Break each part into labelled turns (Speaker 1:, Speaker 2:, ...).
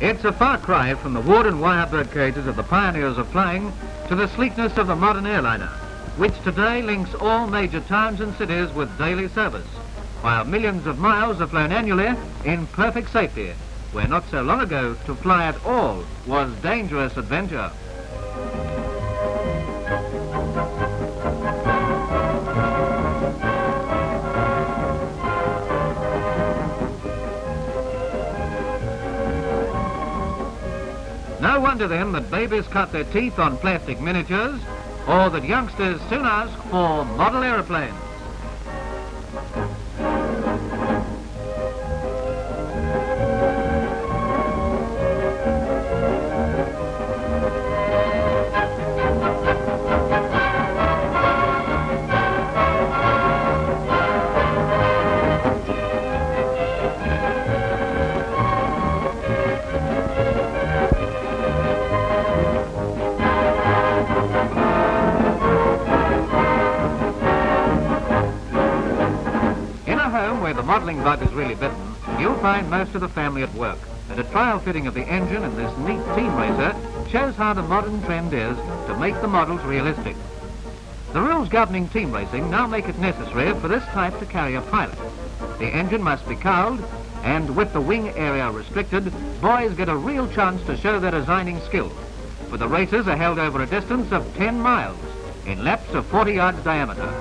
Speaker 1: It's a far cry from the wood and wire bird cages of the pioneers of flying to the sleekness of the modern airliner, which today links all major towns and cities with daily service, while millions of miles are flown annually in perfect safety, where not so long ago to fly at all was dangerous adventure. No wonder then that babies cut their teeth on plastic miniatures, or that youngsters soon ask for model aeroplanes. Where the modelling bug is really bitten, you'll find most of the family at work, and a trial fitting of the engine in this neat team racer shows how the modern trend is to make the models realistic. The rules governing team racing now make it necessary for this type to carry a pilot. The engine must be cowled, and with the wing area restricted, boys get a real chance to show their designing skill, for the races are held over a distance of 10 miles, in laps of 40 yards diameter.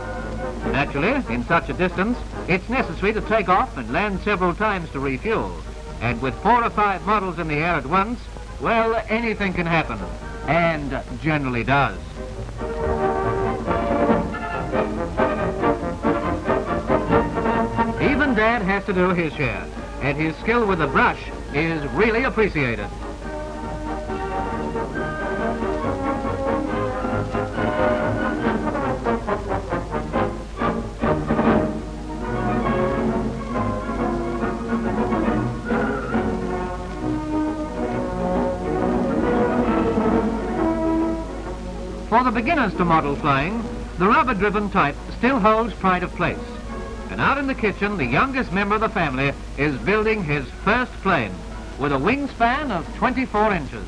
Speaker 1: Naturally, in such a distance, it's necessary to take off and land several times to refuel. And with 4 or 5 models in the air at once, well, anything can happen, and generally does. Even Dad has to do his share, and his skill with the brush is really appreciated. For the beginners to model flying, the rubber-driven type still holds pride of place. And out in the kitchen, the youngest member of the family is building his first plane with a wingspan of 24 inches.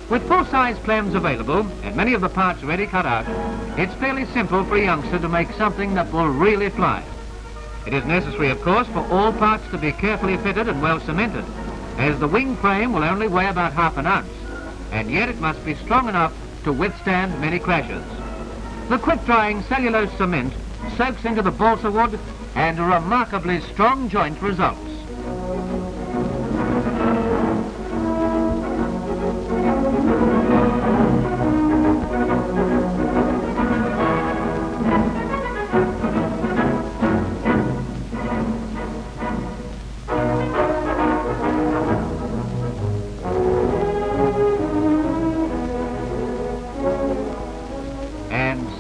Speaker 1: With full-size plans available and many of the parts ready cut out, it's fairly simple for a youngster to make something that will really fly. It is necessary, of course, for all parts to be carefully fitted and well cemented, as the wing frame will only weigh about half an ounce, and yet it must be strong enough to withstand many crashes. The quick-drying cellulose cement soaks into the balsa wood and a remarkably strong joint results.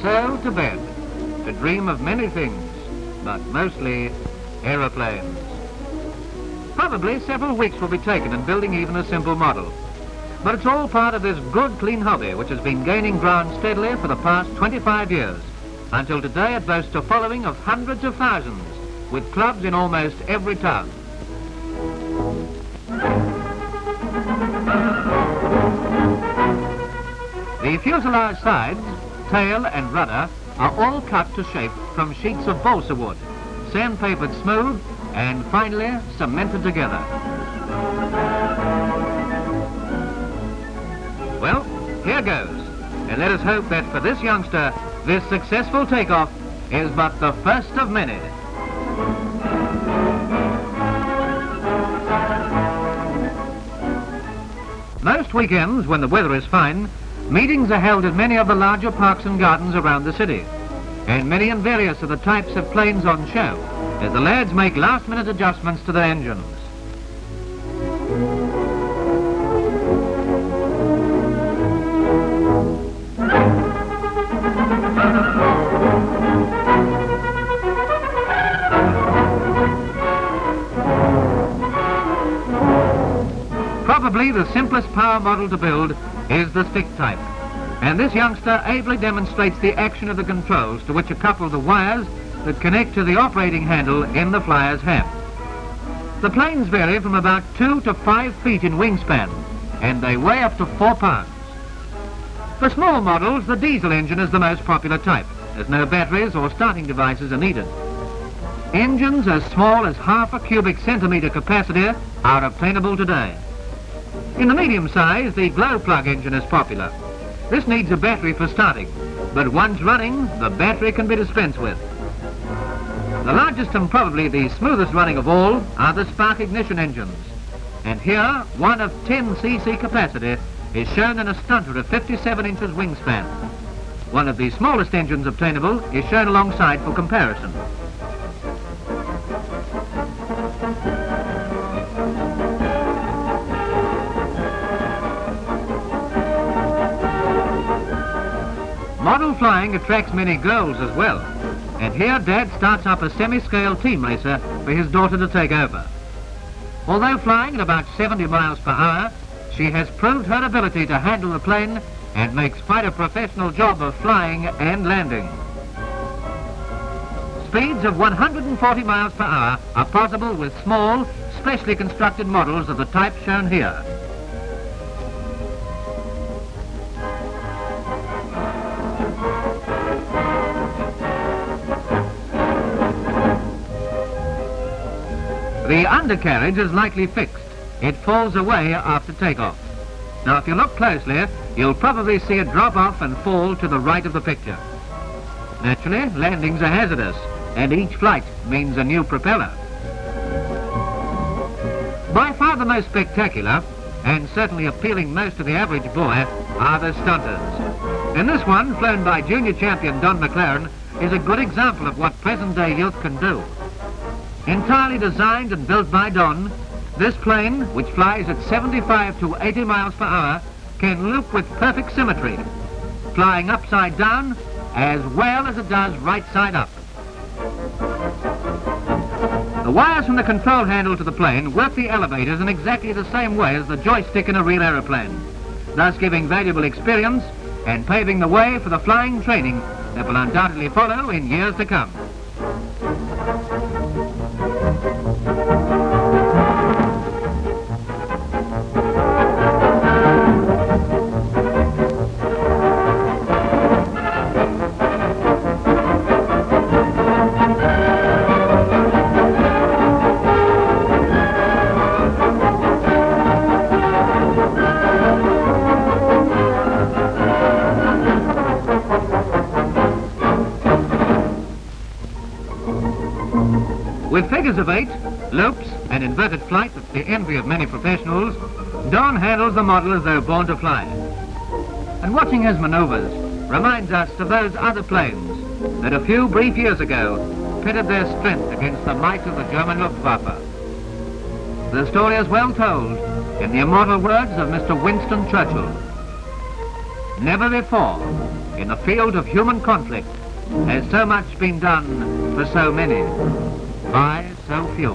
Speaker 1: So to bed, to dream of many things, but mostly aeroplanes. Probably several weeks will be taken in building even a simple model. But it's all part of this good, clean hobby which has been gaining ground steadily for the past 25 years, until today it boasts a following of hundreds of thousands, with clubs in almost every town. The fuselage sides, tail and rudder are all cut to shape from sheets of balsa wood, sandpapered smooth and finally cemented together. Well, here goes, and let us hope that for this youngster, this successful takeoff is but the first of many. Most weekends, when the weather is fine, meetings are held at many of the larger parks and gardens around the city, and many and various are the types of planes on show, as the lads make last-minute adjustments to their engines. Probably the simplest power model to build is the stick type, and this youngster ably demonstrates the action of the controls to which are coupled the wires that connect to the operating handle in the flyer's hand. The planes vary from about 2 to 5 feet in wingspan, and they weigh up to 4 pounds. For small models, the diesel engine is the most popular type, as no batteries or starting devices are needed. Engines as small as half a cubic centimetre capacity are obtainable today. In the medium size, the glow plug engine is popular. This needs a battery for starting, but once running, the battery can be dispensed with. The largest and probably the smoothest running of all are the spark ignition engines. And here, one of 10 cc capacity is shown in a stunter of 57 inches wingspan. One of the smallest engines obtainable is shown alongside for comparison. Model flying attracts many girls as well. And here Dad starts up a semi-scale team racer for his daughter to take over. Although flying at about 70 miles per hour, she has proved her ability to handle the plane and makes quite a professional job of flying and landing. Speeds of 140 miles per hour are possible with small, specially constructed models of the type shown here. The undercarriage is lightly fixed. It falls away after takeoff. Now, if you look closely, you'll probably see it drop off and fall to the right of the picture. Naturally, landings are hazardous, and each flight means a new propeller. By far the most spectacular, and certainly appealing most to the average boy, are the stunters. And this one, flown by junior champion Don McLaren, is a good example of what present-day youth can do. Entirely designed and built by Don, this plane, which flies at 75 to 80 miles per hour, can loop with perfect symmetry, flying upside down as well as it does right side up. The wires from the control handle to the plane work the elevators in exactly the same way as the joystick in a real aeroplane, thus giving valuable experience and paving the way for the flying training that will undoubtedly follow in years to come. With figures of 8, loops, and inverted flight that's the envy of many professionals, Don handles the model as though born to fly. And watching his manoeuvres reminds us of those other planes that a few brief years ago pitted their strength against the might of the German Luftwaffe. The story is well told in the immortal words of Mr. Winston Churchill. Never before, in the field of human conflict, has so much been done for so many by so few.